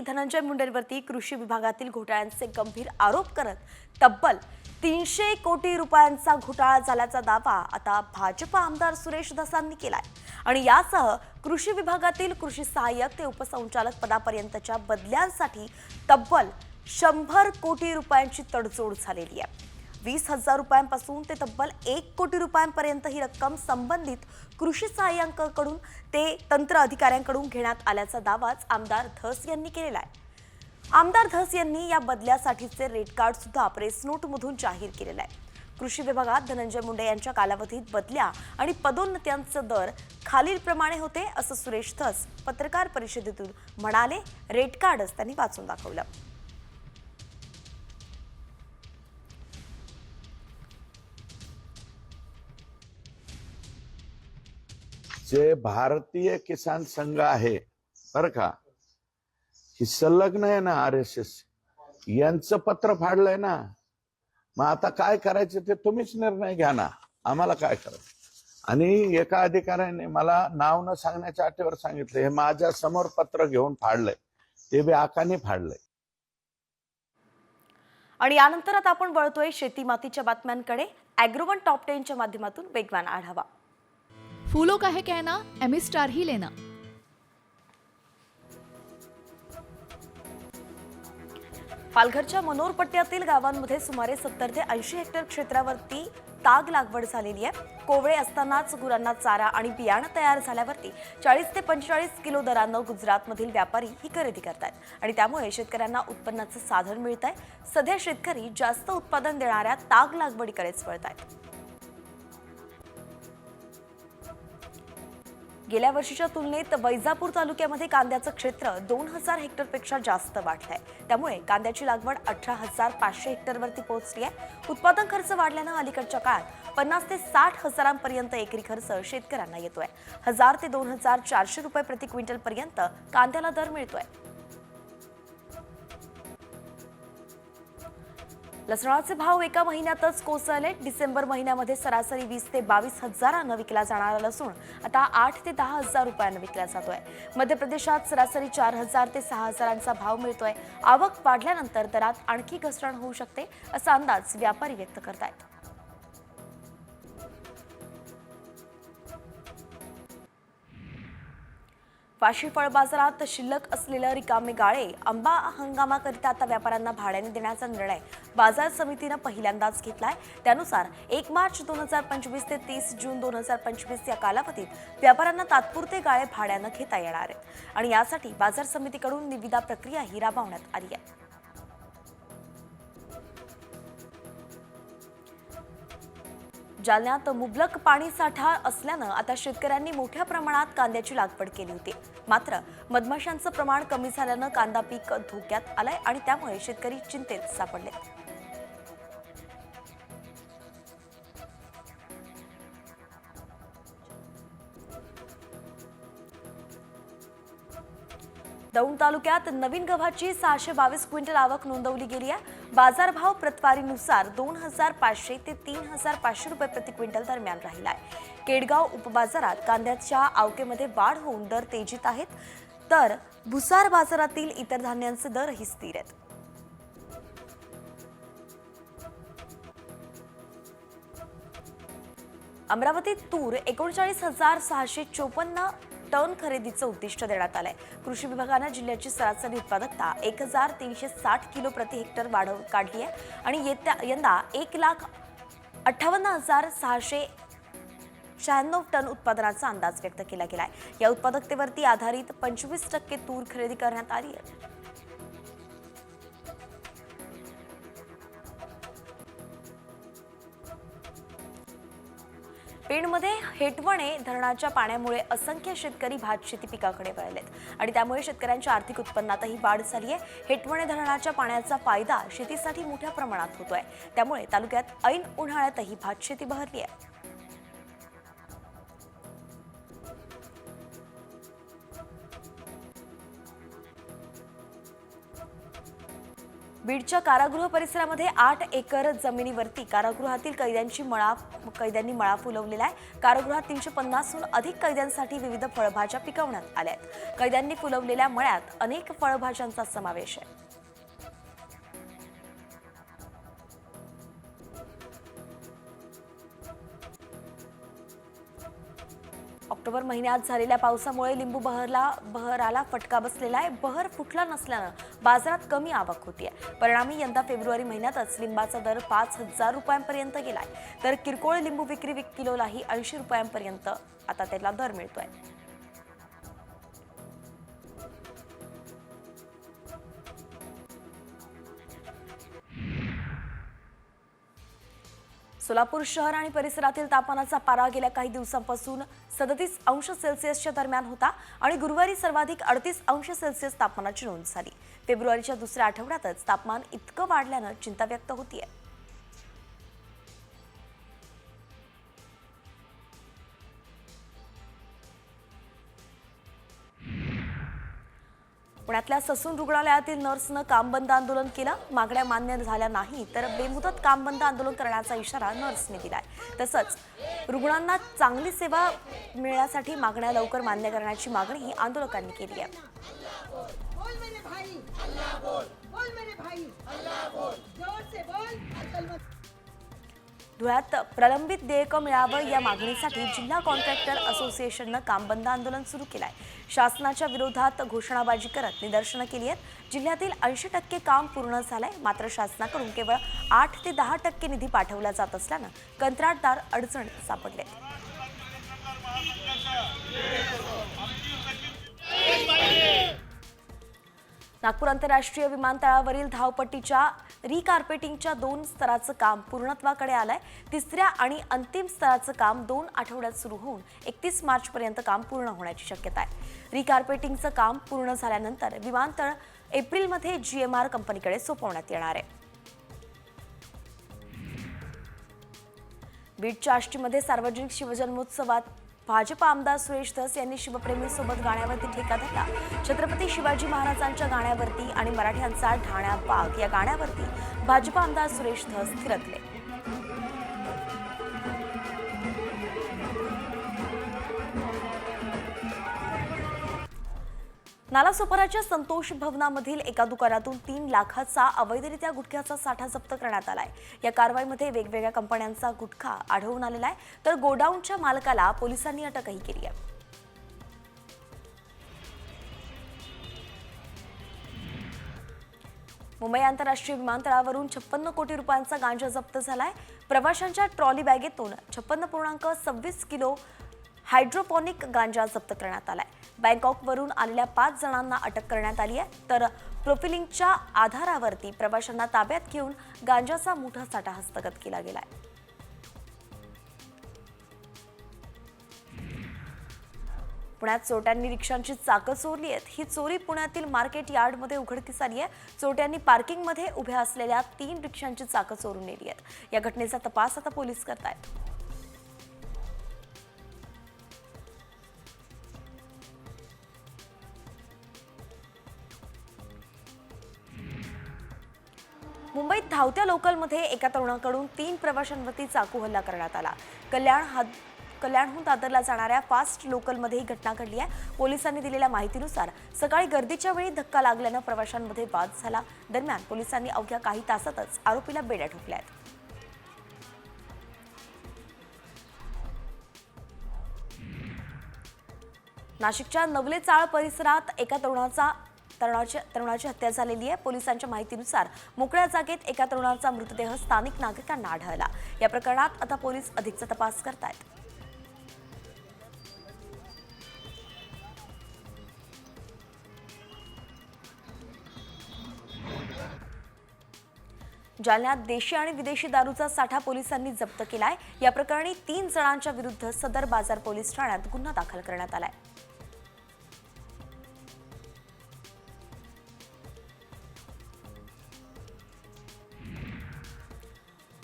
धनंजय मुंडेंवरती कृषी विभागातील घोटाळ्यांचे गंभीर आरोप करत तब्बल 300 कोटी रुपयांचा घोटाळा झाल्याचा दावा आता भाजप आमदार सुरेश धसांनी केलाय आणि यासह कृषी विभागातील कृषी सहाय्यक ते उपसंचालक पदापर्यंतच्या बदल्यांसाठी तब्बल 100 कोटी रुपयांची तडजोड झालेली आहे। 20,000 रुपयांपासून ते तब्बल 1 कोटी रुपयांपर्यंत ही रक्कम संबंधित कृषी सहाय्यकांकडून ते तंत्र अधिकाऱ्यांकडून घेण्यात आल्याचा दावाच आमदार धस यांनी केलेला आहे। आमदार धस यांनी या बदल्यासाठीचे रेट कार्ड सुद्धा प्रेस नोटमधून जाहीर केलेलं आहे। कृषी विभागात धनंजय मुंडे यांच्या कालावधीत बदल्या आणि पदोन्नत्यांचे दर खालीलप्रमाणे होते असं सुरेश धस पत्रकार परिषदेतून म्हणाले। रेट कार्डच त्यांनी वाचून दाखवलं। जे भारतीय किसान संघ आहे बर का, ही संलग्न आहे ना RSS, यांचं पत्र फाडलंय ना। मग आता काय करायचं ते तुम्हीच निर्णय घ्या ना, आम्हाला काय करायचं। आणि एका अधिकाऱ्याने मला नाव न सांगण्याच्या अटीवर सांगितलं हे माझ्या समोर पत्र घेऊन फाडलंय, ते बी आकाने फाडलंय। आणि यानंतर आता आपण वळतोय शेती मातीच्या बातम्यांकडे। ॲग्रोवन टॉप 10 च्या माध्यमातून वेगवान आढावा। फूलों का है कहना, एमी स्टार ही लेना। पालघरच्या मनोर पट्ट्यातील गावांमध्ये सुमारे 70 ते 80 हेक्टर क्षेत्रावरती ताग लागवड झालेली आहे। कोवळे असतानाच गुरांना चारा आणि बियाणं तयार झाल्यावरती 40 ते 45 किलो दरानं गुजरातमधील व्यापारी ही खरेदी करतात आणि त्यामुळे शेतकऱ्यांना उत्पन्नाचं साधन मिळत आहे। सध्या शेतकरी जास्त उत्पादन देणाऱ्या ताग लागवडीकडेच वळत आहेत। गेल्या वर्षीच्या तुलनेत वैजापूर तालुक्यामध्ये कांद्याचं क्षेत्र 2000 हेक्टरपेक्षा जास्त वाढलंय। त्यामुळे कांद्याची लागवड 18,500 हेक्टरवरती पोहोचली आहे। उत्पादन खर्च वाढल्यानं अलीकडच्या काळात 50 ते 60 हजारांपर्यंत एकरी खर्च शेतकऱ्यांना येतोय। 1000 ते 2400 रुपये प्रति क्विंटल पर्यंत कांद्याला दर मिळतोय। लसणाचे भाव एका महिन्यातच कोसळले। डिसेंबर महिन्यामध्ये सरासरी 20 ते 22 हजारांना विकला जाणारा लसूण आता 8 ते 10 हजार रुपयांना विकला जातोय। मध्य प्रदेशात सरासरी 4000 ते 6000 भाव मिळतोय। आवक वाढल्यानंतर दरात आणखी घसरण होऊ शकते असा अंदाज व्यापारी व्यक्त करतायत। वाशी फळ बाजारात शिल्लक असलेले रिकामे गाळे आंबा हंगामाकरिता आता व्यापाऱ्यांना भाड्याने देण्याचा निर्णय बाजार समितीने पहिल्यांदाच घेतलाय। त्यानुसार 1 मार्च 2025 ते 30 जून 2025 या कालावधीत व्यापाऱ्यांना तात्पुरते गाळे भाड्याने घेता येणार आहेत आणि यासाठी बाजार समितीकडून निविदा प्रक्रियाही राबवण्यात आली आहे। जालन्यात मुबलक पाणी साठा असल्यानं आता शेतकऱ्यांनी मोठ्या प्रमाणात कांद्याची लागवड केली होती। मात्र मधमाशांचं प्रमाण कमी झाल्यानं कांदा पीक धोक्यात आलंय आणि त्यामुळे शेतकरी चिंतेत सापडले। दौंड तालुक्यात नवीन गव्हाची 622 क्विंटल आवक नोंदवली गेली आहे। बाजारभाव प्रतवारीनुसार 2500 ते 3500 रुपये प्रति क्विंटल दरम्यान राहिला आहे। केडगाव उपबाजारात कांद्याच्या आवकेमध्ये वाढ होऊन दर तेजीत आहेत, तर भुसार बाजारातील इतर धान्यांचे दरही स्थिर आहेत। अमरावतीत तूर 39,654 टन खरेदीचं उद्दिष्ट देण्यात आलंय। कृषी विभागाने जिल्ह्याची सरासरी उत्पादकता 1360 किलो प्रति हेक्टर वाढवून काढली आहे आणि यंदा 1,58,696 टन उत्पादनाचा अंदाज व्यक्त केला गेलाय। या उत्पादकतेवरती आधारित 25% तूर खरेदी करण्यात आली आहे। पेणमध्ये हेटवणे धरणाच्या पाण्यामुळे असंख्य शेतकरी भातशेती पिकाकडे वळलेत आणि त्यामुळे शेतकऱ्यांच्या आर्थिक उत्पन्नातही वाढ झाली आहे। हेटवणे धरणाच्या पाण्याचा फायदा शेतीसाठी मोठ्या प्रमाणात होतोय, त्यामुळे तालुक्यात ऐन उन्हाळ्यातही भातशेती बहरली आहे। बीडच्या कारागृह परिसरामध्ये 8 एकर जमिनीवरती कारागृहातील कैद्यांनी मळा फुलवलेला आहे. कारागृहात 350हून अधिक कैद्यांसाठी विविध फळभाज्या पिकवण्यात आल्या आहेत. कैद्यांनी फुलवलेल्या मळ्यात अनेक फळभाज्यांचा समावेश आहे. ऑक्टोबर महिन्यात झालेल्या पावसामुळे लिंबू बहराला फटका बसलेला आहे. बहर फुटला नसल्यानं बाजारात कमी आवक होतीये. परिणामी यंदा फेब्रुवारी महिन्यातच लिंबाचा दर 5,000 रुपयांपर्यंत गेलाय. तर किरकोळ लिंबू विक्री किलोलाही 80 रुपयांपर्यंत आता त्याला दर मिळतोय. सोलापूर शहर आणि परिसरातील तापमानाचा पारा गेल्या काही दिवसांपासून 37°C दरम्यान होता आणि गुरुवारी सर्वाधिक 38°C तापमानाची नोंद झाली. फेब्रुवारीच्या दुसऱ्या आठवड्यातच तापमान इतकं वाढल्यानं चिंता व्यक्त होतीये. पुण्यातल्या ससून रुग्णालयातील नर्सनं काम बंद आंदोलन केलं. मागण्या मान्य झाल्या नाही तर बेमुदत काम बंद आंदोलन करण्याचा इशारा नर्सने दिलाय. तसंच रुग्णांना चांगली सेवा मिळण्यासाठी मागण्या लवकर मान्य करण्याची मागणीही आंदोलकांनी केली आहे. धुळ्यात प्रलंबित देयकं मिळावं या मागणीसाठी जिल्हा कॉन्ट्रॅक्टर असोसिएशननं काम बंद आंदोलन सुरू केलंय. शासनाच्या विरोधात घोषणाबाजी करत निदर्शनं केली आहेत. जिल्ह्यातील 80% काम पूर्ण झालंय. मात्र शासनाकडून केवळ 8 ते 10% निधी पाठवला जात असल्यानं कंत्राटदार अडचणीत सापडले. नागपूर आंतरराष्ट्रीय विमानतळावरील धावपट्टीच्या रिकार्पेटिंगच्या 2 स्तराचं काम पूर्णत्वाकडे आलंय. तिसऱ्या आणि अंतिम स्तराचं काम 2 आठवड्यात सुरू होऊन 31 मार्चपर्यंत काम पूर्ण होण्याची शक्यता आहे. रिकार्पेटिंगचं काम पूर्ण झाल्यानंतर विमानतळ एप्रिलमध्ये GMR कंपनीकडे सोपवण्यात येणार आहे. बीडच्या आष्टीमध्ये सार्वजनिक शिवजन्मोत्सवात भाजप आमदार सुरेश धस यांनी शिवप्रेमींसोबत गाण्यावरती ठेका धरला. छत्रपती शिवाजी महाराजांच्या गाण्यावरती आणि मराठ्यांचा ढाण्या बाग या गाण्यावरती भाजप आमदार सुरेश धस थिरकले. नालासोपाराच्या संतोष भवनामधील एका दुकानातून 3 लाखाचा अवैधरित्या गुटख्याचा साठा जप्त करण्यात आलाय. या कारवाईमध्ये वेगवेगळ्या कंपन्यांचा गुटखा आढळून आलेला आहे. तर गोडाऊनच्या मालकाला पोलिसांनी अटकही केली आहे. मुंबई आंतरराष्ट्रीय विमानतळावरून 56 कोटी रुपयांचा गांजा जप्त झालाय. प्रवाशांच्या ट्रॉली बॅगेतून 56.26 किलो हायड्रोपॉनिक गांजा जप्त करण्यात आलाय. बँकॉकवरून आलेल्या 5 जणांना अटक करण्यात आली आहे. तर प्रोफिलिंगच्या आधारावरती प्रवाशांना ताब्यात घेऊन गांजाचा मोठा साठा हस्तगत केला गेलाय. पुण्यात चोरट्यांनी रिक्षांची चाकं चोरली आहेत. ही चोरी पुण्यातील मार्केट यार्डमध्ये उघडकीस आली आहे. चोरट्यांनी पार्किंगमध्ये उभ्या असलेल्या 3 रिक्षांची चाकं चोरून नेली आहेत. या घटनेचा तपास आता पोलीस करतायत. मुंबईत धावत्या लोकलमध्ये एका तरुणाकडून 3 प्रवाशांवरती चाकू हल्ला करण्यात आला. कल्याणहून दादरला जाणाऱ्या फास्ट लोकलमध्ये ही घटना घडली आहे. पोलिसांनी दिलेल्या माहितीनुसार सकाळी गर्दीच्या वेळी धक्का लागल्यानं प्रवाशांमध्ये वाद झाला. दरम्यान पोलिसांनी अवघ्या काही तासातच आरोपीला बेड्या ठोकल्या आहेत. नाशिकच्या नवले चाळ परिसरात एका तरुणाची हत्या झालेली आहे. पोलिसांच्या माहितीनुसार मोकळ्या जागेत एका तरुणाचा मृतदेह स्थानिक नागरिकांना आढळला. या प्रकरणात आता पोलीस अधिकचा तपास करतायत. जालन्यात देशी आणि विदेशी दारूचा साठा पोलिसांनी जप्त केलाय. या प्रकरणी 3 जणांच्या विरुद्ध सदर बाजार पोलीस ठाण्यात गुन्हा दाखल करण्यात आलाय.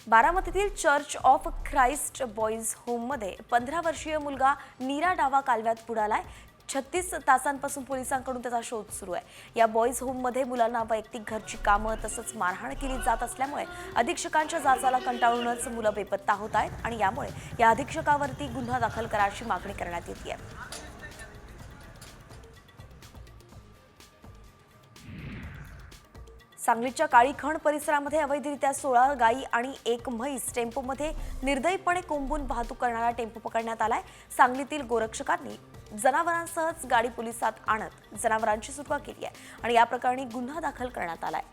बारामतीतील चर्च ऑफ ख्राइस्ट बॉईज होममध्ये 15 वर्षीय मुलगा नीरा डावा कालव्यात बुडालाय. 36 तासांपासून पोलिसांकडून त्याचा शोध सुरू आहे। या बॉईज होममध्ये मुलांना वैयक्तिक घरची कामं तसंच मारहाण केली जात असल्यामुळे अधीक्षकांच्या जाचाला कंटाळूनच मुलं बेपत्ता होत आहेत आणि यामुळे या अधीक्षकावरती गुन्हा दाखल करायची मागणी करण्यात येते आहे। सांगलीच्या काळीखण परिसरामध्ये अवैधरित्या 16 गायी आणि 1 म्हैस टेम्पोमध्ये निर्दयीपणे कोंबून वाहतूक करणारा टेम्पो पकडण्यात आलाय। सांगलीतील गोरक्षकांनी जनावरांसहच गाडी पोलिसात आणत जनावरांची सुटका केली आहे आणि या प्रकरणी गुन्हा दाखल करण्यात आलाय।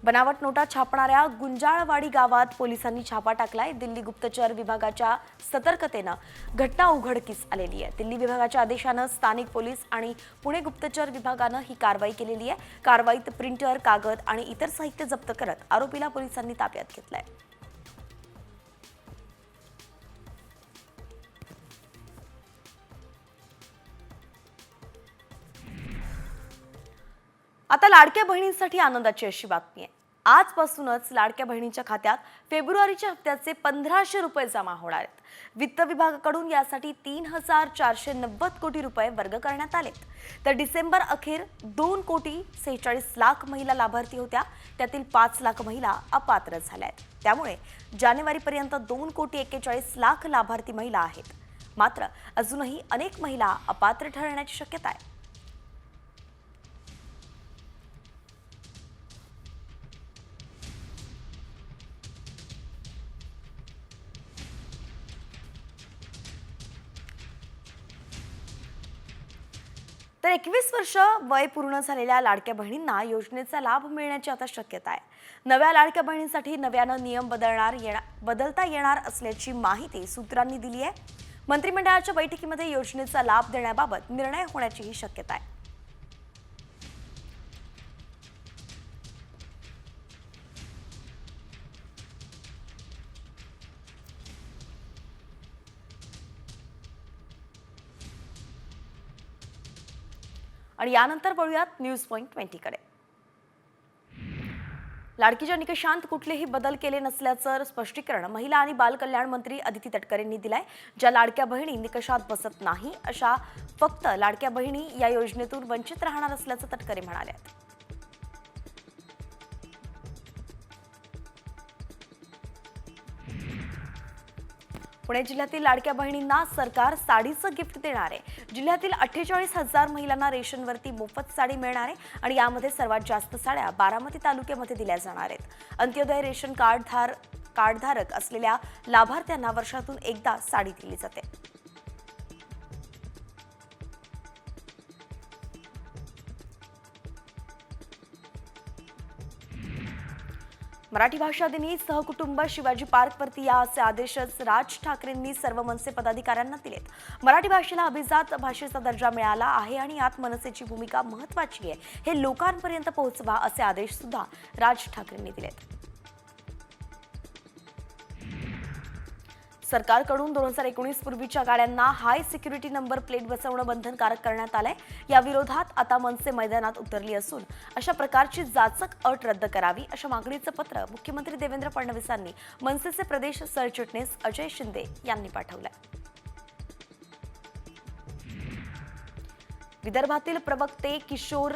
बनावट नोटा छापणाऱ्या गुंजाळवाडी गावात पोलिसांनी छापा टाकलाय। दिल्ली गुप्तचर विभागाच्या सतर्कतेनं घटना उघडकीस आलेली आहे। दिल्ली विभागाच्या आदेशानं स्थानिक पोलीस आणि पुणे गुप्तचर विभागानं ही कारवाई केलेली आहे। कारवाईत प्रिंटर, कागद आणि इतर साहित्य जप्त करत आरोपीला पोलिसांनी ताब्यात घेतलंय। आता लाडक्या बहिणींसाठी आनंदाची अशी बातमी आहे। आजपासूनच लाडक्या बहिणींच्या खात्यात फेब्रुवारीच्या हप्त्याचे 1500 रुपये जमा होणार आहेत। वित्त विभागाकडून यासाठी 3,490 कोटी रुपये वर्ग करण्यात आलेत। तर डिसेंबर अखेर 2,46,00,000 महिला लाभार्थी होत्या, त्यातील 5 लाख महिला अपात्र झाल्या आहेत। त्यामुळे जानेवारीपर्यंत 2,41,00,000 लाभार्थी महिला आहेत। मात्र अजूनही अनेक महिला अपात्र ठरण्याची शक्यता आहे। तर 21 वर्ष वय पूर्ण झालेल्या लाडक्या बहिणींना योजनेचा लाभ मिळण्याची आता शक्यता आहे। नव्या लाडक्या बहिणींसाठी नव्यानं नियम बदलता येणार असल्याची माहिती सूत्रांनी दिली आहे। मंत्रिमंडळाच्या बैठकीमध्ये योजनेचा लाभ देण्याबाबत निर्णय होण्याचीही शक्यता आहे। आणि यानंतर वळूयात न्यूज पॉइंट 20 कडे। लाडकीच्या निकषांत कुठलेही बदल केले नसल्याचं स्पष्टीकरण महिला आणि बाल कल्याण मंत्री अदिती तटकरेंनी दिलंय। ज्या लाडक्या बहिणी निकषात बसत नाही अशा फक्त लाडक्या बहिणी या योजनेतून वंचित राहणार असल्याचं तटकरे म्हणाले। पुणे जिल्ह्यातील लाडक्या बहिणींना सरकार साडीचं गिफ्ट देणार आहे। जिल्ह्यातील 48,000 महिलांना रेशनवरती मोफत साडी मिळणार आहे आणि यामध्ये सर्वात जास्त साड्या बारामती तालुक्यामध्ये दिल्या जाणार आहेत। अंत्योदय रेशन कार्डधारक असलेल्या लाभार्थ्यांना वर्षातून एकदा साडी दिली जाते। मराठी भाषा दिनी सहकुटुंब शिवाजी पार्क वरती या असे आदेशच राज ठाकरेंनी सर्व मनसे पदाधिकाऱ्यांना दिलेत। मराठी भाषेला अभिजात भाषेचा दर्जा मिळाला आहे आणि यात मनसेची भूमिका महत्त्वाची आहे, हे लोकांपर्यंत पोहोचवा असे आदेश सुद्धा राज ठाकरेंनी दिलेत। सरकारकडून 2019 पूर्वीच्या गाड्यांना हाय सिक्युरिटी नंबर प्लेट बसवणं बंधनकारक करण्यात आलंय। या विरोधात आता मनसे मैदानात उतरली असून अशा प्रकारची जाचक अट रद्द करावी अशा मागणीचं पत्र मुख्यमंत्री देवेंद्र फडणवीसांनी मनसेचे प्रदेश सरचिटणीस अजय शिंदे यांनी पाठवलंय। विदर्भातील प्रवक्ते किशोर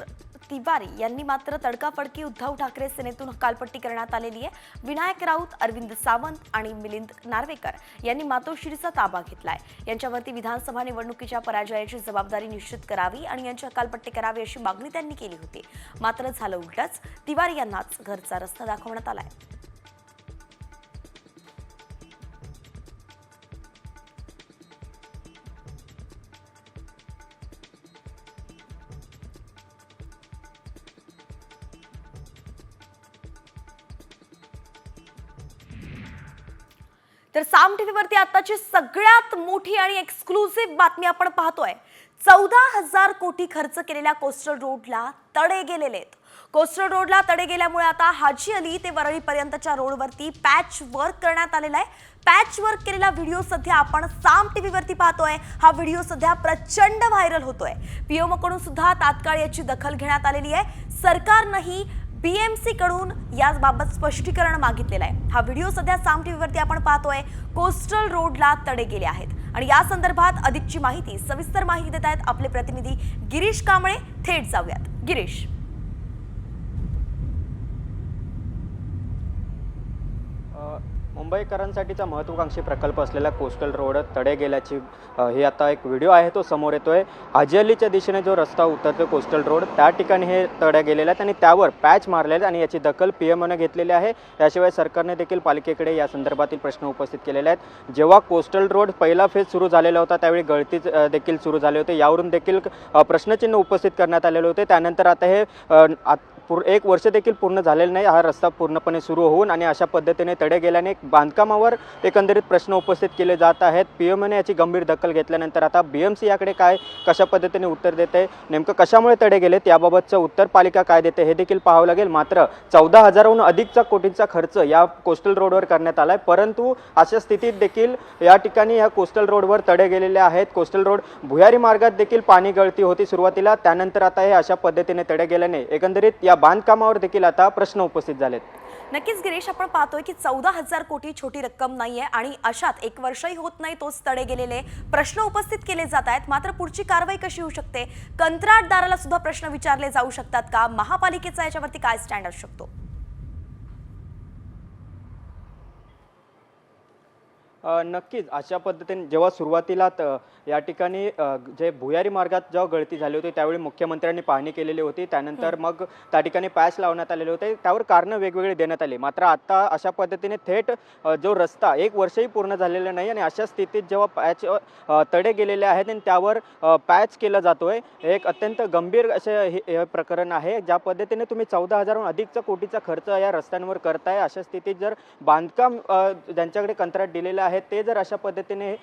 तिवारी यांनी मात्र तडकाफडकी उद्धव ठाकरे सेनेतून हकालपट्टी करण्यात आलेली आहे। विनायक राऊत, अरविंद सावंत आणि मिलिंद नार्वेकर यांनी मातोश्रीचा ताबा घेतलाय। यांच्यावरती विधानसभा निवडणुकीच्या पराजयाची जबाबदारी निश्चित करावी आणि यांची हकालपट्टी करावी अशी मागणी त्यांनी केली होती। मात्र झालं उलटच, तिवारी यांनाच घरचा रस्ता दाखवण्यात आलाय। तर साम टीव्हीवरती आताची सगळ्यात मोठी आणि एक्सक्लुसिव्ह बातमी आपण पाहतोय। 14,000 कोटी खर्च केलेल्या कोस्टल रोडला तडे गेलेले आहेत। कोस्टल रोडला तडे गेल्यामुळे आता हाजी अली ते वरळी पर्यंतच्या रोडवरती पॅच वर्क करण्यात आलेला आहे। पॅच वर्क केलेला व्हिडिओ सध्या आपण साम टीव्हीवरती पाहतोय। हा व्हिडिओ सध्या प्रचंड व्हायरल होतोय। पीएमओकडून सुद्धा तात्काळ याची दखल घेण्यात आलेली आहे। सरकारनंही बीएमसी कडून याबाबत स्पष्टीकरण मागितलेलं आहे। हा व्हिडिओ सध्या साम टीव्हीवरती आपण पाहतोय। कोस्टल रोडला तडे गेले आहेत आणि या संदर्भात अधिकची माहिती, सविस्तर माहिती देत आहेत आपले प्रतिनिधी गिरीश कांबळे। थेट जाऊयात गिरीश। मुंबईकरांसाठीचा महत्त्वाकांक्षी प्रकल्प असलेला कोस्टल रोड तडे गेल्याची हे आता एक व्हिडिओ आहे तो समोर येतोय। हाजी अलीच्या दिशेने जो रस्ता उतरतो कोस्टल रोड त्या ठिकाणी हे तडे गेलेले आहेत आणि त्यावर पॅच मारलेले आणि याची दखल पीएमओने घेतलेली आहे। याशिवाय सरकारने देखील पालिकेकडे या संदर्भातील प्रश्न उपस्थित केलेले आहेत। जेव्हा कोस्टल रोड पहिला फेज सुरू झालेला होता त्यावेळी गळती देखील सुरू झाले होते, यावरून देखील प्रश्नचिन्ह उपस्थित करण्यात आलेले होते। त्यानंतर आता हे एक वर्ष देखील पूर्ण झालेलं नाही, हा रस्ता पूर्णपणे सुरू होऊन आणि अशा पद्धतीने तडे गेल्याने बांधकामावर एकंदरीत प्रश्न उपस्थित केले जात आहेत। पीएमओने याची गंभीर दखल घेतल्यानंतर आता बीएमसी याकडे कशा पद्धतीने उत्तर देते, नेमकं कशामुळे तडे गेलेत याबाबतचं उत्तर पालिका काय देते हे देखील पाहावं लागेल। मात्र 14,000हून अधिकचा कोटींचा खर्च या कोस्टल रोडवर करण्यात आलाय, परंतु अशा स्थितीत देखील या ठिकाणी या कोस्टल रोडवर तडे गेलेले आहेत। कोस्टल रोड भुयारी मार्गात देखील पाणी गळती होती सुरुवातीला, त्यानंतर आता हे अशा पद्धतीने तडे गेल्याने एकंदरीत या बांधकामावर देखील आता प्रश्न उपस्थित झालेत। नक्कीच गिरीश, आपण पाहतोय की 14,000 कोटी छोटी रक्कम नाहीये आणि अशात एक वर्षही होत नाही तोच तडे गेलेले प्रश्न उपस्थित केले जात आहेत। मात्र पुढची कारवाई कशी होऊ शकते, कंत्राटदाराला सुद्धा प्रश्न विचारले जाऊ शकतात का, महापालिकेचा याच्यावरती काय स्टँड असू शकतो? नक्कीच अशा पद्धतीने जेव्हा सुरुवातीला या ठिकाणी जे भुयारी मार्गात जेव्हा गळती झाली होती त्यावेळी मुख्यमंत्र्यांनी पाहणी केलेली होती, त्यानंतर मग त्या ठिकाणी पॅच लावण्यात आलेले होते, त्यावर कारणं वेगवेगळी देण्यात आली। मात्र आता अशा पद्धतीने थेट जो रस्ता एक वर्षही पूर्ण झालेला नाही आणि अशा स्थितीत जेव्हा पॅच तडे गेलेले आहेत आणि त्यावर पॅच केला जातोय, एक अत्यंत गंभीर असे हे प्रकरण आहे। ज्या पद्धतीने तुम्ही 14,000हून अधिकचा कोटीचा खर्च या रस्त्यांवर करताय, अशा स्थितीत जर बांधकाम ज्यांच्याकडे कंत्राट दिलेलं आहे ते जर अशा पद्धतीने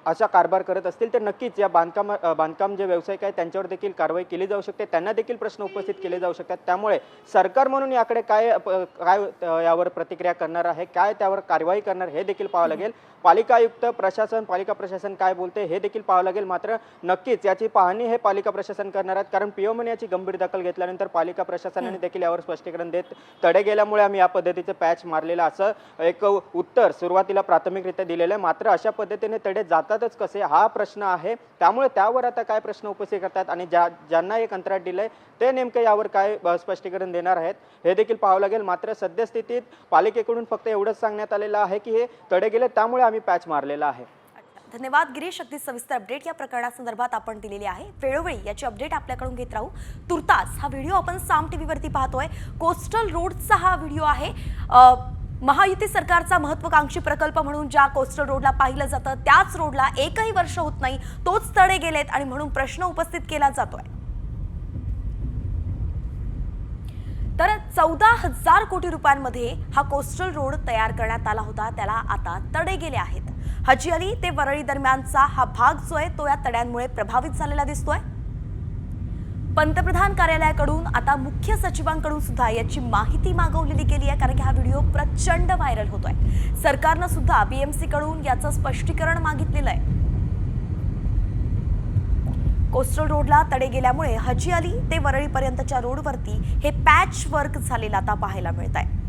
अशा कारभार करत असतील तर नक्कीच या बांधकाम जे व्यावसायिक आहेत त्यांच्यावर देखील कारवाई केली जाऊ शकते, त्यांना देखील प्रश्न उपस्थित केले जाऊ शकतात। त्यामुळे सरकार म्हणून याकडे काय यावर प्रतिक्रिया करणार आहे, काय त्यावर कारवाई करणार हे देखील पाहावं लागेल। पालिका आयुक्त प्रशासन, पालिका प्रशासन काय बोलते हे देखील पाहावं लागेल। मात्र नक्कीच याची पाहणी हे पालिका प्रशासन करणार आहेत, कारण पीएमओने याची गंभीर दखल घेतल्यानंतर पालिका प्रशासनाने देखील यावर स्पष्टीकरण देत तडे गेल्यामुळे आम्ही या पद्धतीचे पॅच मारलेला असं एक उत्तर सुरुवातीला प्राथमिकरित्या दिलेलं आहे। मात्र अशा पद्धतीने तडे जातातच कसे हा प्रश्न आहे, त्यामुळे त्यावर आता काय प्रश्न उपस्थित करतात आणि ज्यांना हे कंत्राट दिलंय ते नेमकं यावर काय स्पष्टीकरण देणार आहेत हे देखील पाहावं लागेल। मात्र सद्यस्थितीत पालिकेकडून फक्त एवढंच सांगण्यात आलेलं आहे की हे तडे गेले त्यामुळे आम्ही पॅच मारलेला आहे। धन्यवाद गिरीश, अगदी सविस्तर अपडेट या प्रकरणासंदर्भात आपण दिलेली आहे। वेळोवेळी याची अपडेट आपल्याकडून घेत राहू। तुर्तास हा व्हिडिओ आपण साम टीव्हीवरती पाहतोय। कोस्टल रोडचा हा व्हिडिओ आहे। महायुती सरकारचा महत्त्वाकांक्षी प्रकल्प म्हणून ज्या कोस्टल रोडला पाहिलं जातं त्याच रोडला एकही वर्ष होत नाही तोच तडे गेलेत आणि म्हणून प्रश्न उपस्थित केला जातोय। तर 14,000 कोटी रुपयांमध्ये हा कोस्टल रोड तयार करण्यात आला होता, त्याला आता तडे गेले आहेत। हाजी अली ते वरळी दरम्यानचा हा भाग जो आहे तो या तड्यांमुळे प्रभावित झालेला दिसतोय। पंतप्रधान कार्यालयाकडून आता मुख्य सचिवांकडून सुद्धा याची माहिती मागवलेली गेली आहे, कारण की हा व्हिडिओ प्रचंड व्हायरल होतोय। सरकारनं सुद्धा बीएमसी कडून याचं स्पष्टीकरण मागितलेलं आहे। कोस्टल रोडला तडे गेल्यामुळे हाजी अली ते वरळीपर्यंतच्या रोडवरती हे पॅच वर्क झालेलं आता पाहायला मिळत आहे।